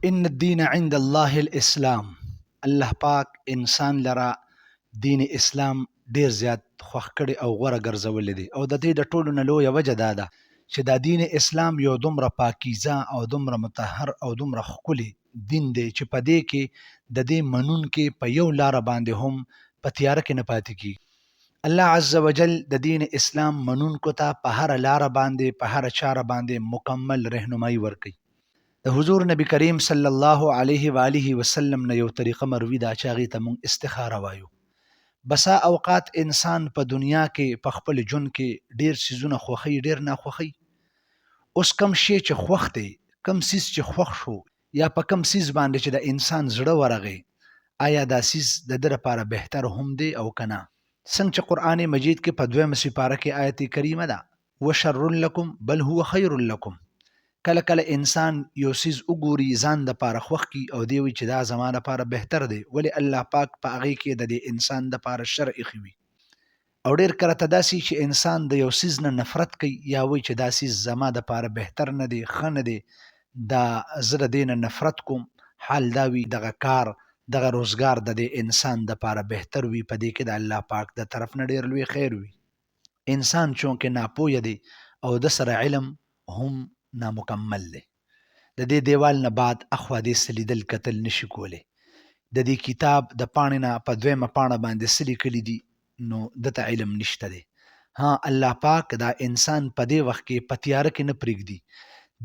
ان الدین عند الله الاسلام. الله پاک انسان لرا دین اسلام ډیر زیات خوښ کړي او غوره ګرځولې دي، او د دې د ټولو نه لویه وجه دا ده چې دا دین اسلام یو دومره پاکیزه او دومره مطهر او دومره ښکلی دین دی چې په دې کې د دې منونکي په یو لاره باندې هم په تیاره کې نه پاتې کیږي. الله عز وجل د دین اسلام منونکو ته په هر لاره باندې په هر چاره باندې مکمل رهنمایي ورکوي. د حضور نبی کریم صلی الله علیه و آله وسلم نه یو طریقه مروي ده چې هغې ته موږ استخاره وایو. بسا اوقات انسان په دنیا کې په خپل ژوند کې ډیر څیزونه خوښوي، ډیر ناخوښوي. اوس کم شی چې خوښ دی، کم څیز چې خوښ شو، یا په کم څیز باندې چې د انسان زړه ورغی، آیا دا څیز د ده لپاره بهتر هم دی او که نه؟ څنګه چې قرآن مجید کې په 2 سپاره کې آیت کریمه ده وشر لکم بل هو خیر لکم. کله کله انسان یو څیز وګوري ځان دپاره خوښ کي او دی وایي چې دا زما لپاره بهتر دی، ولې الله پاک په هغې کې د دې انسان دپاره شر ایښي وي. او ډېر کله ته داسې چې انسان د یو څیز نه نفرت کوي یا وایي چې دا څیز زما دپاره بهتر نه دی، ښه نه دی، دا زه د دې نه نفرت کوم. حال دا وي دغه کار دغه روزګار د دې انسان دپاره بهتر وي، په دې کې د الله پاک د طرف نه ډېر لوی خیر وي. انسان چونکې ناپویه دی او د سره علم هم نامکمل دی، د دې دیوال نه بعد اخوا دې څه لیدل کتل نشي کولی. د دې کتاب د پاڼې نه په 2مه پاڼه باندې څه لیکلي دي نو دته علم نشته دی. ها، الله پاک دا انسان په دې وخت کې په تیاره کې نه پرېږدي،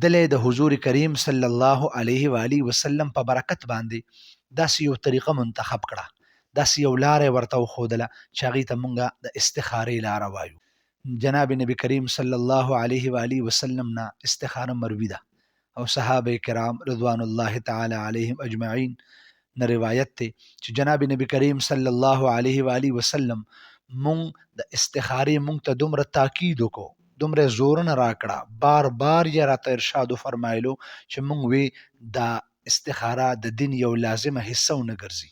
دلی د حضور کریم صلی الله علیه و آله وسلم په برکت باندې داسې یو طریقه منتخب کړه، داسې یو لاره ورته وښودله چې هغې ته مونږ د استخارې لاره وایو. جناب نبی کریم صلی الله علیه و آله وسلم نه استخاره مروي ده، او صحابه کرام رضوان الله تعالی علیهم اجمعین نه روایت دی چې جناب نبی کریم صلی الله علیه و آله وسلم مونږ د استخارې مونږ ته دومره تاکید وکړو، دومره زورونه راکړه، بار بار یې راته ارشاد فرمایلو چې مونږ وی دا استخاره د دین یو لازمه حصه ونه ګرځي.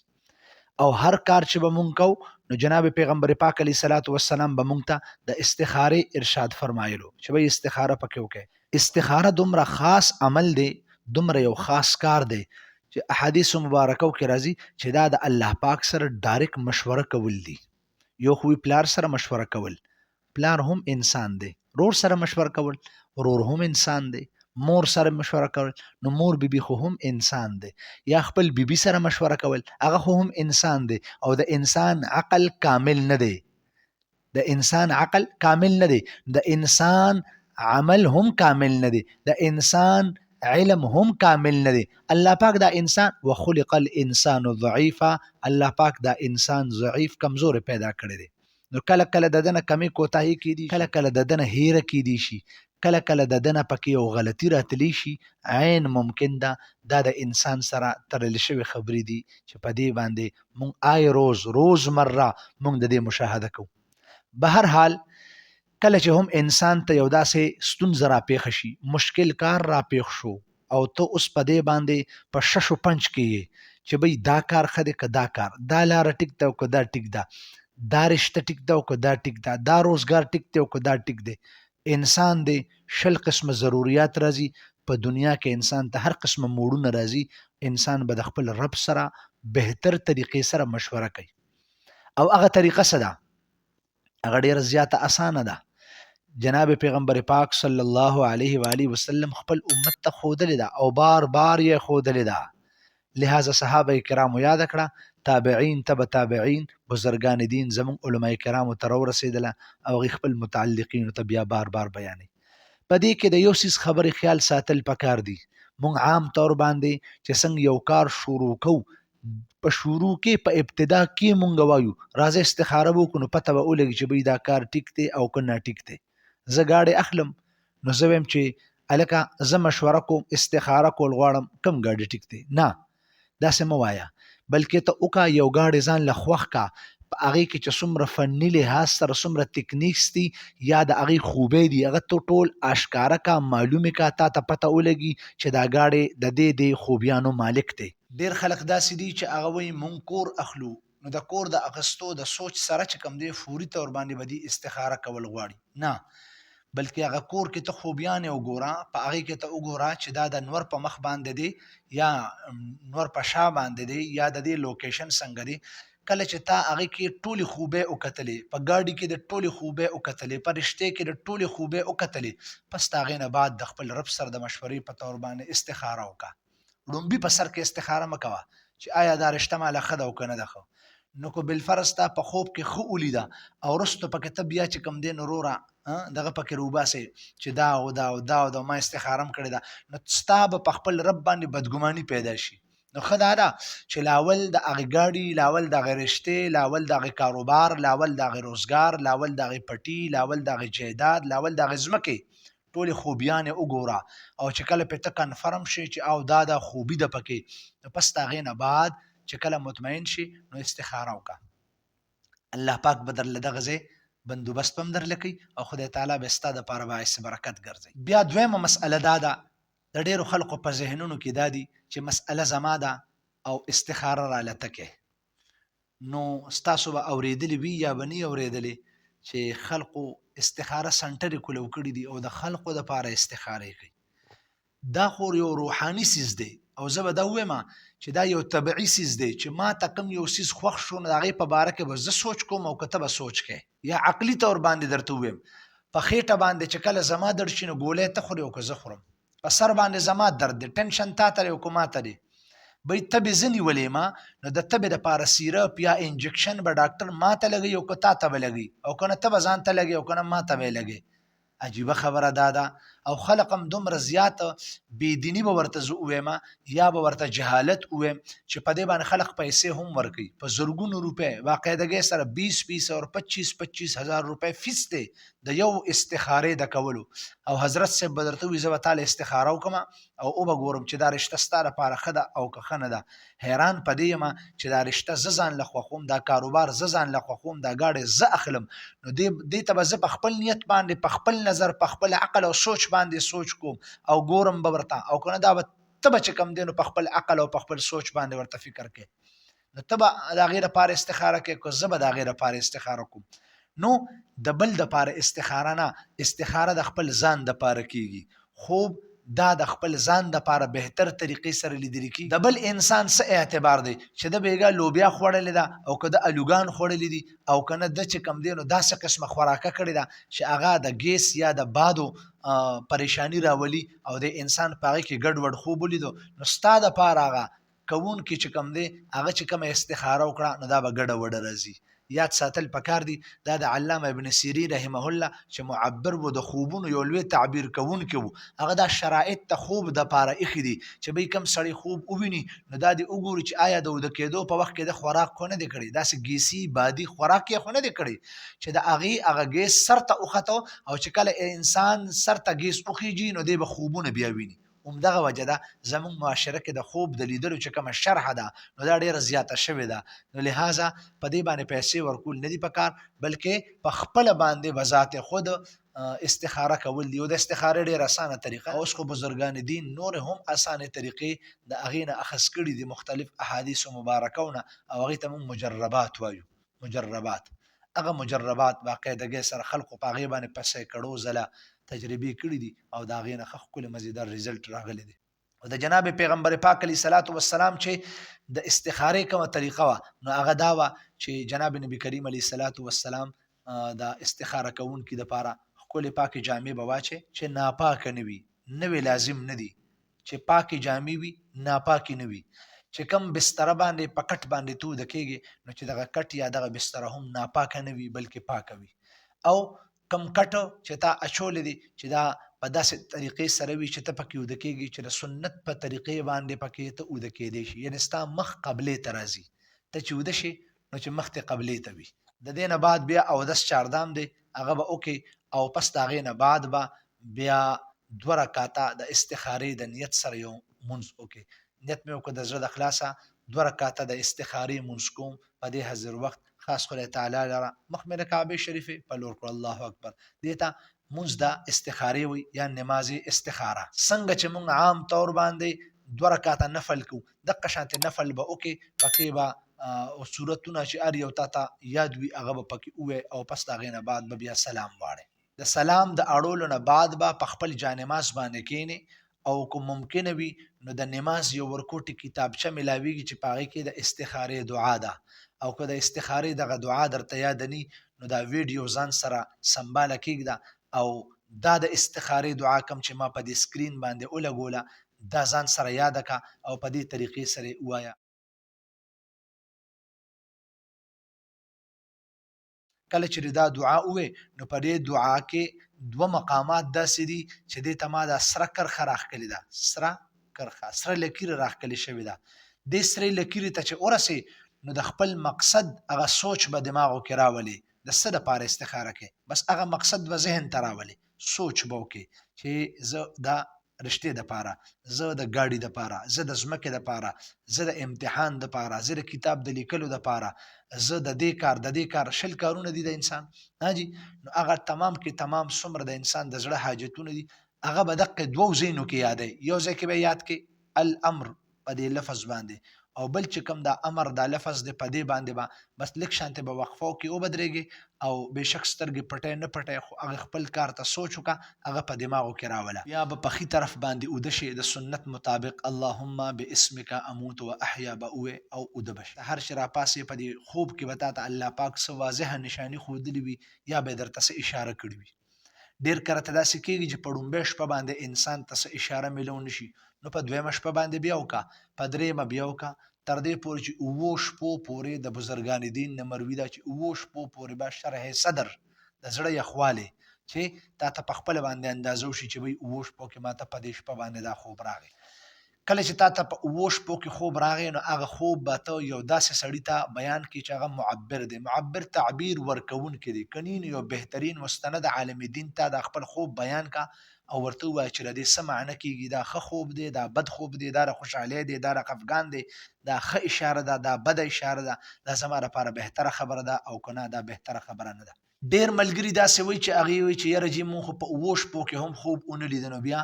او هر کار چې به مونږ کوو نو جناب پیغمبر پاک علیه صلات وسلام به مونږ ته د استخارې ارشاد فرمایلو چې به استخاره پکې وکړئ. استخاره دومره خاص عمل دی، دومره یو خاص کار دی چې احادیث مبارکو کې راځي چې دا د الله پاک سره ډایرک مشوره کول دي. یو خو پلار سره مشوره کول، پلار هم انسان دی، رور سره مشوره کول، رور هم انسان دی، مور سره مشوره کول نو مور بیبي خو هم انسان دی، یا خپل بیبي سره مشوره کول هغه خو هم انسان دی. او د انسان عقل کامل نه دی، د انسان عقل کامل نه دی، د انسان عمل هم کامل نه دی، د انسان علم هم کامل نه دی. الله پاک دا انسان وخلق الانسان ضعیفا، الله پاک دا انسان ضعیف کمزور پیدا کړی دی. نو کله کله د دنه کمی کوتاهی کیدی، کله کله د دنه هیره کیدی شي، کله کله د دنه پکې یو غلطي راتلی شي، عین ممکن ده دا د انسان سره تړل شوي خبرې دي چې په دې باندې مونږ روز مره مونږ د دې مشاهده کوو. به هر حال کله چې هم انسان ته یو داسې ستونزه راپېښه شي، مشکل کار راپېښ شو او ته اوس په دې باندې په شش و پنج کې یې چې بی دا کار ښه دی که دا کار، دا لاره ټیک ده او که دا ټیک ده، دا رشته ټیک ده او که دا ټیک ده، دا روزګار ټیک دی او که دا ټیک دی. انسان دی 20 قسمه ضروریات راځي په دنیا کې، انسان ته هر قسمه موړونه راځي، انسان به د خپل رب سره بهتر طریقې سره مشوره کوي. او هغه طریقه څه ده؟ هغه ډیره زیاته اسانه ده. جناب پیغمبر پاک صلی الله علیه و آله وسلم خپل امت ته ښودلې ده او بار بار یې ښودلې ده. لہذا صحابه کرامو یاد کړه، تابعین تبع تابعین، بزرگان دین زمون علماء کرامو ته ورسېدله او هغوی خپل متعلقینو ته بیا بار بار بیانوي. په دې کې د یو څیز خبرې خیال ساتل پکار دي. مونږ عام طور باندې چې څنګه یو کار شروع کوو، په شروع کې په ابتدا کې مونږ وایو راځه استخاره وکړو، نو پته به ولګي چې بی دا کار ټیک دی او که نه ټیک دی. زه ګاډی اخلم نو زه وایم چې هلکه زه مشوره کوم، استخاره کول غواړم، کوم ګاډی ټیک دی؟ نه، داسې مه وایه، بلکې ته وکړه یو ګاډی ځان له خوښ کا، په هغې کې چې څومره فني لحاظ سره څومره تکنیکس دي یا د هغې خوبۍ دي هغه ته ټول اشکاره کا، معلومې کا، تا ته پته ولګي چې دا ګاډی د دې خوبیانو مالک دی. ډېر خلک داسې دي چې هغه وایي مونږ کور اخلو، نو د کور د اخیستو د سوچ سره چې کوم دی فوري طور باندې به دې استخاره کول غواړي. نه، بلکې هغه کور کې ته خوبیانې وګوره، په هغې کې ته وګوره چې دا د نور په مخ باندې دی یا نور په شا باندې دی یا د دې لوکیشن څنګه دی. کله چې تا هغې کې ټولې خوبۍ وکتلې، په ګاډي کې د ټولې خوبۍ وکتلې، په رشتې کې د ټولې خوبۍ وکتلې، پس د هغې نه بعد د خپل رب سره د مشورې په طور باندې استخاره وکړه. لومبي په سر کې استخاره مه کوه چې آیا دا رشته ماله ښه ده او که نه ده ښه. نو که بالفرض تا په خوب کې ښه ولیده او وروسته پکې ته بیا چې کوم دی نو وروره دغه پکې روباسې چې دا او دا او دا او دا ما استخاره م کړې ده، نو ستا به په خپل رب باندې بدګماني پیدا شي. نو ښه دا ده چې لاول د هغې ګاډي، لاول د هغې رشتې، لاول د هغې کاروبار، لاول د هغې روزګار، لاول د هغې پټي، لاول د هغې جایداد، لاول د هغې ځمکې ټولې خوبیانې وګوره، او چې کله پې ته کنفرم شي چې او دا دا خوبي ده پکې، نو پس د هغې نه بعد چې کله مطمئن شي نو استخاره وکړه. الله پاک به درله دغه ځای بندوبست هم درله کوي او خدای تعالی به ستا دپاره باعث برکت ګرځوي. بیا دویمه مسئله دا ده، د ډېرو خلقو په ذهنونو کې دا دي چې مسئله زما ده او استخاره راله تکې. نو ستاسو به اورېدلي وي یا به نه اورېدلې چې خلقو استخاره سنټرې کولو کړي دي او د خلقو دپاره استخاره کوي. دا خو یو روحاني څیز دی او زه به دا ووایم چې دا یو طبعي څیز دی چې ما ته کوم یو څیز خوښ شو نو د هغې په باره کې به زه سوچ کوم او که ته به سوچ کوې. یا عقلي طور باندې درته ووایم، په خېټه باندې چې کله زما درد شي نو ګولۍ ته خورې او که زه خورم. په سر باندې زما درد دی، ټینشن تا ته دی او که ما ته دی، بی تبې زه نیولې ما نو د تبې دپاره سیرپ یا انجکشن به ډاکټر ما ته لګوي او که تا ته به لګوي، او که نه ته به ځان ته لګوي او که نه ما ته به یې لګوي. عجیبه خبره دا ده. او خلق هم دومره زیات بېدیني به ورته زه ووایم یا به ورته جهالت ووایم چې په دې باندې خلق پیسې هم ورکوي، په زرګونو روپۍ باقاعدګۍ سره 20 اور 25 هزار روپۍ فیس دی د یو استخارې د کولو. او حضرت صاحب به درته ووایي زه به تاله استخاره وکړم او وبه ګورم چې دا رشته ستا لپاره ښه ده او که ښه نه ده. حیران په دې یم چې دا رشته زه ځان له خوښوم، دا کاروبار زه ځان له خوښوم، دا ګاډی زه اخلم، نو دې ته به زه په خپل نیت باندې، په خپل نظر، په خپل عقل او سوچ باندې سوچ کوم او ګورم به ورته، او که نه دا به ته به چې کوم دی نو په خپل عقل او په خپل سوچ باندې ورته فکر کوې. نو ته به د هغې دپاره استخاره کوې که زه به د هغې دپاره استخاره کوم. نو د بل دپاره استخاره نه، استخاره د خپل ځان دپاره کېږي. خوب دا د خپل ځان دپاره بهتر طریقې سره لیدلی کېږي. د بل انسان څه اعتبار دی چې د بیګا لوبیا خوړلې ده او که د الوګان خوړلې دي او که نه د چې کوم دی نو داسې قسمه خوراکه کړې ده چې هغه د ګیس یا د بادو پریشانی راولي او د انسان په هغې کې ګډوډ خوب ولیدو، نو ستا دپاره هغه کوونکي چې کوم دی هغه چې کومه استخاره وکړه نو دا به ګډه وډه راځي. یاد ساتل پکار دي. دا د علامه ابن سیرین رحمه الله چې معبر و د خوبونو یو لوی تعبیر کوونکی و، هغه دا شرایط د خوب دپاره ایښي دي چې به کم سړی خوب وویني نو دا دې وګوري چې آیا د وده کېدو په وخت کې د خوراک خو نه دی کړی، داسې ګیسي بادي خوراک یې خو نه دی کړی چې د هغې هغه ګیس سر ته وختو او چې کله انسان سر ته ګیس وخیږي نو دی به خوبونه بیا ویني. همدغه وجه ده زموږ معاشره کې د خوب د لیدلو چې کومه شرح ده نو دا ډېره زیاته شوې ده. نو لہذا په دې باندې پیسې ورکول نه دي پکار، بلکې په خپله باندې بذات خود استخاره کول دي. او د استخاره ډېره اسانه طریقه، اوس خو بزرګان دین نور هم اسانه طریقې د هغې نه اخذ کړي دي، مختلف احادیثو مبارکونه، او هغې ته موږ مجربات وایو. مجربات هغه مجربات باقاعدګۍ سره خلقو په هغې باندې په سیکړو ځله تجربې کړي دي او د هغې نه ښه ښکلی مزیدار ریزلټ راغلی دی. او د جناب پیغمبر پاک علیه صلات وسلام چې د استخارې کومه طریقه وه نو هغه دا وه چې جناب نبی کریم علیه صلات وسلام د استخاره کوونکي دپاره ښکلې پاکې جامې به واچې چې ناپاکه نه وي، نوې لازم نه دي چې پاکې جامې وي ناپاکې نه وي. چې کم بستره باندې په کټ باندې توده کېږي نو چې دغه کټ یا دغه بستره هم ناپاکه نه وي بلکې پاکه وي. او کم کټ چې تا اچولې دي چې دا په داسې طریقې سره وي چې ته پکې اوده کېږي چې د سنت په طریقې باندې پکې ته اوده کېدی شي، یعنې ستا مخ قبلې ته راځي، ته چې اوده شي نو چې مخ ته قبلې ته وي. د دې نه بعد بیا اودس چاردام دی هغه به وکړې او پس د هغې نه بعد به بیا 2 رکاته د استخارې د نیت سره یو مونځ وکړې. نیت مې وکړه د زړه د خلاصه 2 رکاته د استخارې مونځ کوم په دې حاضر وخت، خاص خدای تعالی لره مخ مې د کعبې شریفې په لور کړو، الله اکبر. دې ته مونځ د استخارې وي یا نماز استخاره. څنګه چې مونږ عام طور باندې 2 رکاته نفل کوو دقه شانتې نفل به وکړې، پکې به صورتونه چې هر یو تا ته یاد وي هغه به پکې ووایې او پس د هغې نه بعد به بیا سلام واړې. د سلام د اړولو نه بعد به په خپل جانماز باندې کینې او کوم ممکنه وي نو د نماز یو ورکوټي کتابچه ملاویږي چې په هغې کې د استخارې دعا ده، او که د استخارې دغه دعا درته یاد ني نو دا ویډیو ځان سره سنباله کېږده او دا د استخارې دعا کوم چې ما په دې سکرین باندې ولګوله دا ځان سره یاده کا او په دې طریقې سره ووایه. کله چې دا دعا ووې نو په دې دعا کې دوه مقامات داسې دي چې دې ته ما دا سره کرښه راښکلې ده، سره کرښه، سره لکیره راښکلې شوې ده. دې سرې لکیرې ته چې ورسې نو د خپل مقصد هغه سوچ به دماغو کې راولي د څه دپاره استخاره کې، بس هغه مقصد به ذهن ته راولي، سوچ به وکړي چې زه دا رشتې دپاره، زه د ګاډي دپاره، زه د ځمکې دپاره، زه د امتحان دپاره، زه د کتاب د لیکلو دپاره، زه د دې کار شل کارونه دي د انسان جی، نو هغه تمام کې تمام څومره د انسان د زړه حاجتونه دي هغه به دقه دوو ځایونو کې یادوي، یو ځای کې به یاد کې الامر په دې لفظ باندې، او بل چې کوم دا امر دا لفظ دی په دې باندې به بس لږ شانتې به وقفه وکړي وبدرېږي او بېشک سترګې پټی نه پټی خو هغه خپل کار ته سوچ وکړه هغه په دماغو کې راوله، بیا به په ښي طرف باندې اوده شي د سنت مطابق اللهم باسمک اموت و احیا به ووې او اوده به شي. هر چې راپاسې په دې خوب کې به تا ته الله پاک څه واضحه نشاني ښودلي وي یا به یې درته څه اشاره کړې وي. ډېر کله ته داسې کېږي چې په ړومبۍ شپه باندې انسان ته څه اشاره میلو نه شي نو په دویمه شپه باندې بیا وکړه، په درېیمه بیا وکړه، تر دې پورې چې اوو شپو پورې د بزرګان دین نه مروي ده چې اوو شپو پورې به شرح صدر د زړه یخوالی چې تا ته په خپله باندې اندازه وشي چې وایي اوو شپو کې ما ته په دې شپه باندې دا خوب راغی. کله چې تا ته په اوو شپو کې خوب راغی نو هغه خوب به ته یو داسې سړي ته بیان کړي چې هغه معبر دی، معبر تعبیر ورکوونکی دی، کنین یو بهترین مستند عالم دین ته دا خپل خوب بیان کا او ورته ووایه چې له دې څه معنی کېږي، دا ښه خوب دی، دا بد خوب دی، دا د خوشحالۍ دی، دا د خفګان دی، دا ښه اشاره ده، دا بده اشاره ده، دا زما لپاره بهتره خبره ده او که نه دا بهتره خبره نه ده. ډېر ملګري داسې وایي چې هغې وایي چې یاره جي مونږ خو په اوو شپو کې هم خوب ونه لیده نو بیا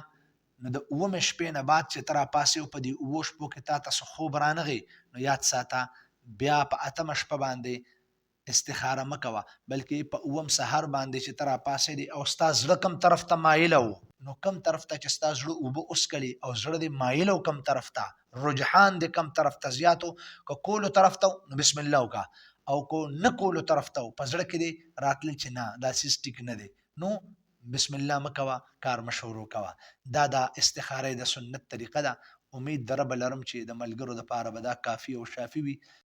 نو د اومې شپې نه بعد چې ته راپاسې او په دې اوو شپو کې تا ته څه خوب رانغی نو یاد ساته بیا په اتمه شپه باندې استخاره مه کوه بلکې په اوم سهار باندې چې ته راپاڅېدې او ستا زړه کم طرف ته مایله و نو کم طرف ته چې ستا زړه اوبه وڅکلي او زړه دې مایله و کم طرف ته رجحان دې کم طرف ته زیات و که کولو طرف ته نو بسم الله وکړه او کو نه کولو طرف ته په زړه کې دې راتلل چې نه دا سیس ټیک نه دی نو بسم الله مکوه کار مشورو کوه. دا د استخاره د سنت طریقه ده. امید در به لرم چې د ملګرو د پاره به دا کافی او شافی وي.